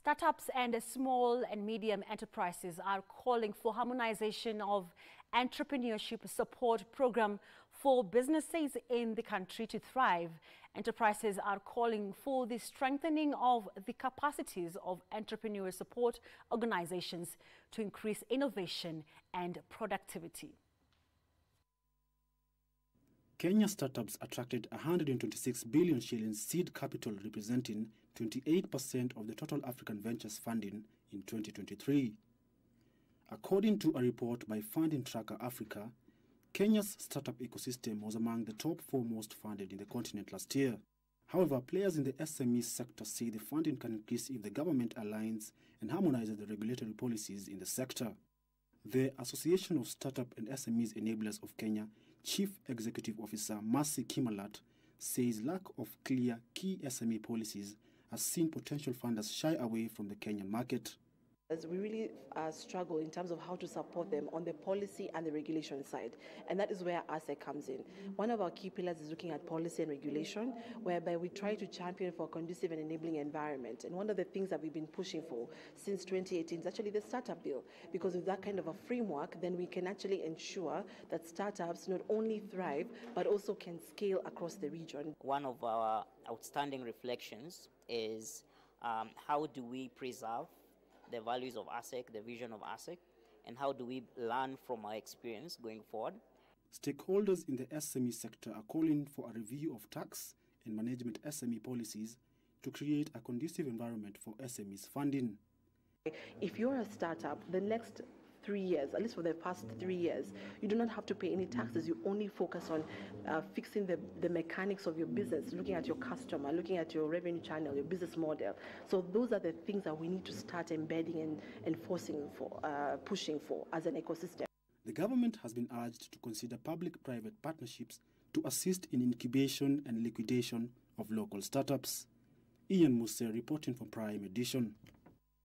Startups and small and medium enterprises are calling for harmonization of entrepreneurship support program for businesses in the country to thrive. Enterprises are calling for the strengthening of the capacities of entrepreneur support organizations to increase innovation and productivity. Kenya startups attracted 126 billion shillings seed capital, representing 28% of the total African ventures funding in 2023. According to a report by Funding Tracker Africa, Kenya's startup ecosystem was among the top 4 most funded in the continent last year. However, players in the SME sector say the funding can increase if the government aligns and harmonizes the regulatory policies in the sector. The Association of Startup and SMEs Enablers of Kenya Chief Executive Officer Mercy Kimalat says lack of clear key SME policies has seen potential funders shy away from the Kenyan market. We really struggle in terms of how to support them on the policy and the regulation side, and that is where ASEC comes in. One of our key pillars is looking at policy and regulation, whereby we try to champion for a conducive and enabling environment. And one of the things that we've been pushing for since 2018 is actually the startup bill, because with that kind of a framework, then we can actually ensure that startups not only thrive, but also can scale across the region. One of our outstanding reflections is how do we preserve the values of ASEC, the vision of ASEC, and how do we learn from our experience going forward. Stakeholders in the SME sector are calling for a review of tax and management SME policies to create a conducive environment for SMEs funding. If you're a startup, the next 3 years, at least for the past 3 years, you do not have to pay any taxes. You only focus on fixing the mechanics of your business, looking at your customer, looking at your revenue channel, your business model. So those are the things that we need to start embedding and enforcing for, pushing for as an ecosystem. The government has been urged to consider public-private partnerships to assist in incubation and liquidation of local startups. Ian Musse reporting for Prime Edition.